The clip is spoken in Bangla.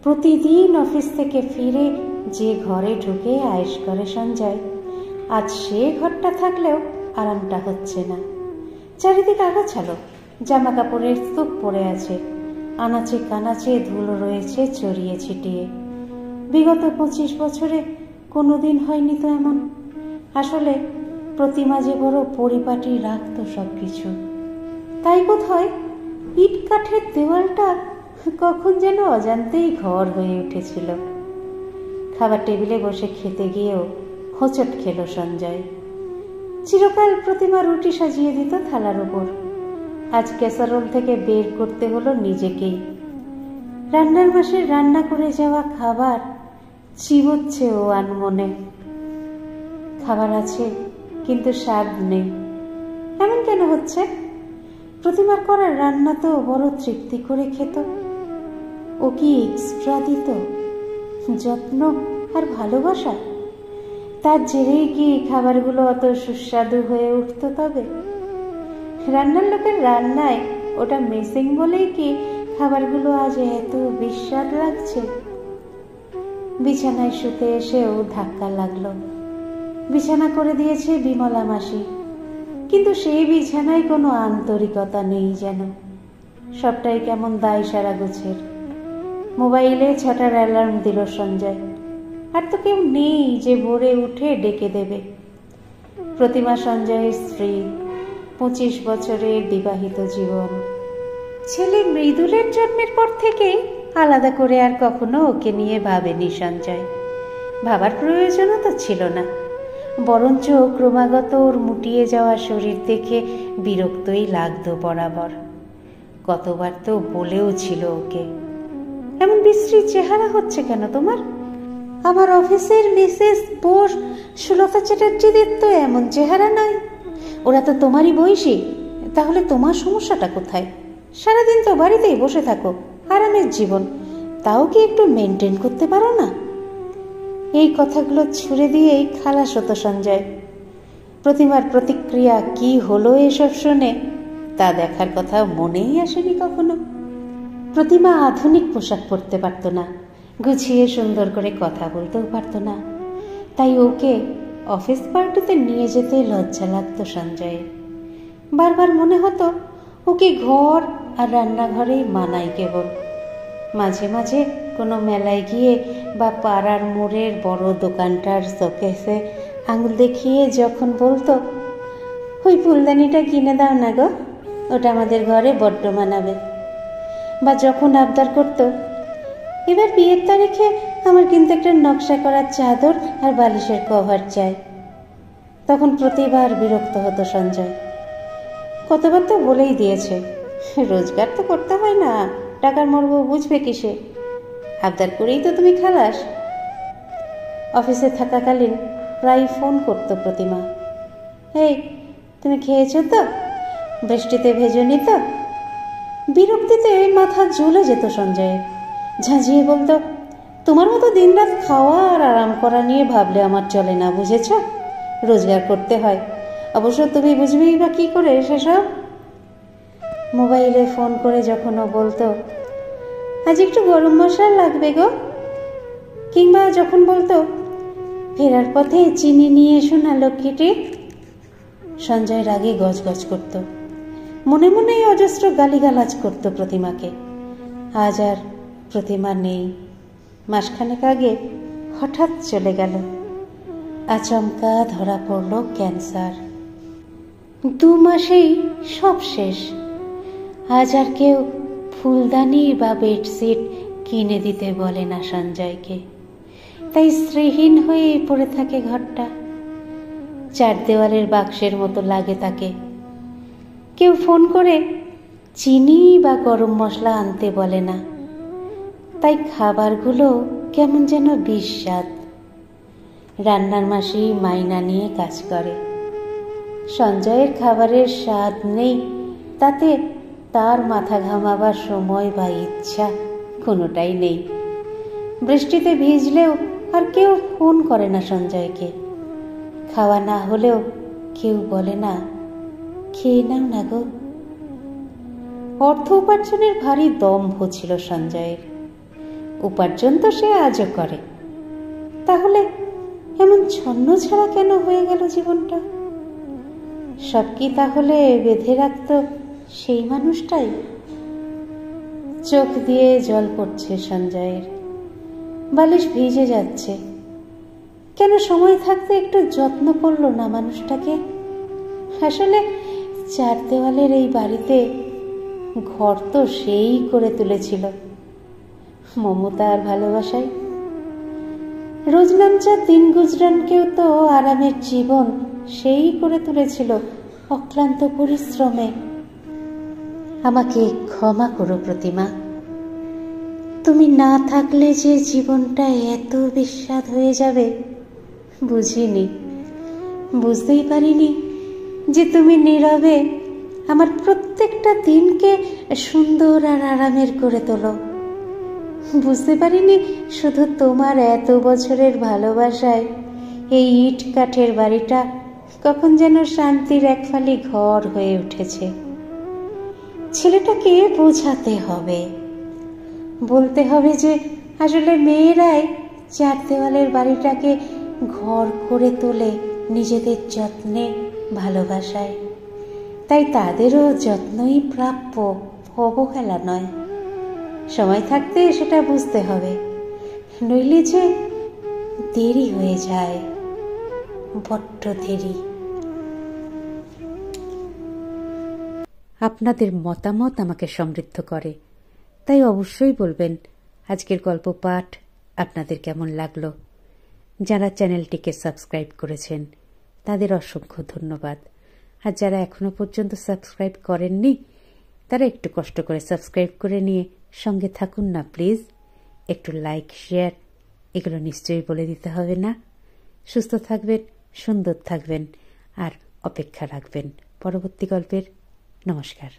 প্রতিদিন অফিস থেকে ফিরে যে ঘরে ঢুকে আয়েশ করে সঞ্জয়, আজ সে ঘরটা থাকলেও আরামটা হচ্ছে না। চারিদিকে আগাছালো, জামা কাপড়ের স্তূপ পড়ে আছে, আনাচে কানাচে ধুলো রয়েছে ছড়িয়ে ছিটিয়ে। বিগত 25 বছরে কোনোদিন হয়নি তো এমন। আসলে প্রতিমা যে বড় পরিপাটি রাখত সবকিছু, তাই বোধ হয় ইট কাঠের দেওয়ালটা কখন যেন অজান্তেই ঘর হয়ে উঠেছিল। খাবার টেবিলে বসে খেতে গিয়েও হোঁচট খেল সঞ্জয়। চিরকাল প্রতিমা রুটি সাজিয়ে দিত থালার উপর, আজ ক্যাসারোল থেকে বের করতে হলো নিজেকেই। রান্নার মাসে রান্না করে যাওয়া খাবার চিবোচ্ছে ও আনমনে। খাবার আছে কিন্তু স্বাদ নেই, এমন কেন হচ্ছে? প্রতিমার করার রান্না তো বড় তৃপ্তি করে খেত। ও কি এক্সট্রা দিত যত্ন আর ভালোবাসা? তার জেরেই কি খাবারগুলো অত সুস্বাদু হয়ে উঠত? তবে রান্নার লোকের রান্নায় ওটা মিসিং বলেই কি খাবারগুলো আজ এত বিস্বাদ লাগছে? বিছানায় শুতে এসেও ধাক্কা লাগলো। বিছানা করে দিয়েছে বিমলা মাসি, কিন্তু সেই বিছানায় কোনো আন্তরিকতা নেই যেন। সবটাই কেমন দায় সারা গোছের। মোবাইলে 6টার অ্যালার্ম দিল সঞ্জয়। আর তো কেউ নেই যে ভোরে উঠে ডেকে দেবে। প্রতিমা সঞ্জয়ের স্ত্রী, 25 বছরের বিবাহিত জীবন। ছেলে মৃদুলের জন্মের পর থেকে আলাদা করে আর কখনো ওকে নিয়ে ভাবেনি সঞ্জয়। ভাবার প্রয়োজনও তো ছিল না, বরঞ্চ ক্রমাগত ওর মুটিয়ে যাওয়া শরীর দেখে বিরক্তই লাগতো বরাবর। কতবার তো বলেও ছিল ওকে, এমন বিশ্রী চেহারা হচ্ছে কেন তোমার? আমার অফিসের মিসেস বোস সুলতা চ্যাটার্জিদের তো এমন চেহারা নয়। ওরা তো তোমারই বয়সী, তাহলে তোমার সমস্যাটা কোথায়? সারাদিন তো বাড়িতেই বসে থাকো, আরামের জীবন, তাও কি একটু মেনটেন করতে পারো না? এই কথাগুলো ছুড়ে দিয়েই খালাস হতো সঞ্জয়। প্রতিমার প্রতিক্রিয়া কি হলো এসব শুনে তা দেখার কথা মনেই আসেনি কখনো। প্রতিমা আধুনিক পোশাক পরতে পারত না, গুছিয়ে সুন্দর করে কথা বলতেও পারত না, তাই ওকে অফিস পার্টিতে নিয়ে যেতে লজ্জা লাগতো সঞ্জয়ের। বারবার মনে হতো ওকে ঘর আর রান্নাঘরেই মানায় কেবল। মাঝে মাঝে কোনো মেলায় গিয়ে বা পাড়ার মোড়ের বড় দোকানটার শোকেসে আঙুল দেখিয়ে যখন বলতো, ওই ফুলদানিটা কিনে দাও না গো, ওটা আমাদের ঘরে বড্ড মানাবে। বা যখন আবদার করত, এবার বিয়ের তারিখে আমার কিন্তু একটা নকশা করা চাদর আর বালিশের কভার চাই, তখন প্রতিবার বিরক্ত হতো সঞ্জয়। কতবার তো বলেই দিয়েছে, রোজগার তো করতে হয় না, টাকার মর্ম বুঝবে কিসে? আবদার করেই তো তুমি খালাস। অফিসে থাকাকালীন প্রায় ফোন করতো প্রতিমা, এই তুমি খেয়েছো তো? বৃষ্টিতে ভেজনি তো? বিরক্তিতে মাথা জ্বলে যেত সঞ্জয়ের। ঝাঁঝিয়ে বলতো, তোমার মতো দিনরাত খাওয়া আর আরাম করা নিয়ে ভাবলে আমার চলে না, বুঝেছ? রোজগার করতে হয়, অবশ্য তুমি বুঝবেই বা কী করে সেসব। মোবাইলে ফোন করে যখন ও বলতো, আজ একটু গরম মশলা লাগবে গো, কিংবা যখন বলতো, ফেরার পথে চিনি নিয়ে এসো না লক্ষ্মীটি, সঞ্জয় রাগে গজগজ করত। মনে মনেই অজস্র গালিগালাজ করত প্রতিমাকে। আজ আর প্রতিমা নেই। মাসখানেক আগে হঠাৎ চলে গেল। আচমকা ধরা পড়ল ক্যান্সার। 2 মাসেই সব শেষ। আজ আর কেউ ফুলদানি বা বেডশিট কিনে দিতে বলে না সঞ্জয়কে, তাই শ্রীহীন হয়ে পড়ে থাকে ঘরটা। 4 দেওয়ালের বাক্সের মতো লাগে তাকে। কেউ ফোন করে চিনি বা গরম মশলা আনতে বলে না, তাই খাবারগুলো কেমন যেন বিস্বাদ। রান্নার মাসি মাইনা নিয়ে কাজ করে। সঞ্জয়ের খাবারের স্বাদ নেই, তাতে তার মাথা ঘামাবার সময় বা ইচ্ছা কোনোটাই নেই। বৃষ্টিতে ভিজলেও আর কেউ ফোন করে না সঞ্জয়কে। খাওয়া না হলেও কেউ বলে না, খেয়ে নাও না গো। অর্থ উপার্জনের ভারী দম্ভ ছিল সঞ্জয়ের। উপার্জন তো সে আজও করে। তাহলে এমন ছন্ন ছাড়া কেন হয়ে গেল জীবনটা? সব কি তাহলে বেঁধে রাখত সেই মানুষটাই? চোখ দিয়ে জল পড়ছে সঞ্জয়ের, বালিশ ভিজে যাচ্ছে। কেন সময় থাকতে একটু যত্ন করলো না মানুষটাকে? আসলে চার দেওয়ালের এই বাড়িতে ঘর তো সেই করে তুলেছিল মমতা আর ভালোবাসায়। রোজ নামচা দিন গুজরানকেও তো আরামের জীবন সেই করে তুলেছিল অক্লান্ত পরিশ্রমে। আমাকে ক্ষমা করো প্রতিমা, তুমি না থাকলে যে জীবনটা এত বিস্বাদ হয়ে যাবে বুঝিনি, বুঝতেই পারিনি যে তুমি নীরবে আমার প্রত্যেকটা দিনকে সুন্দর আর আরামের করে তোলো। বুঝতে পারিনি শুধু তোমার এত বছরের ভালোবাসায় এই ইট কাঠের বাড়িটা কখন যেন শান্তির এক ফালি ঘর হয়ে উঠেছে। ছেলেটাকে বোঝাতে হবে, বলতে হবে যে আসলে মেয়েরাই চার দেওয়ালের বাড়িটাকে ঘর করে তোলে নিজেদের যত্নে ভালোবাসায়, তাই তাদেরও যত্নই প্রাপ্য, অবহেলা নয়। সময় থাকতে সেটা বুঝতে হবে, নইলে যে দেরি হয়ে যায়, বড্ড দেরি। আপনাদের মতামত আমাকে সমৃদ্ধ করে, তাই অবশ্যই বলবেন আজকের গল্প পাঠ আপনাদের কেমন লাগলো। যারা চ্যানেলটিকে সাবস্ক্রাইব করেছেন তাদের অসংখ্য ধন্যবাদ, আর যারা এখনো পর্যন্ত সাবস্ক্রাইব করেননি তারা একটু কষ্ট করে সাবস্ক্রাইব করে নিয়ে সঙ্গে থাকুন না প্লিজ। একটু লাইক শেয়ার এগুলো নিশ্চয়ই বলে দিতে হবে না। সুস্থ থাকবেন, সুন্দর থাকবেন আর অপেক্ষা রাখবেন পরবর্তী গল্পের। নমস্কার।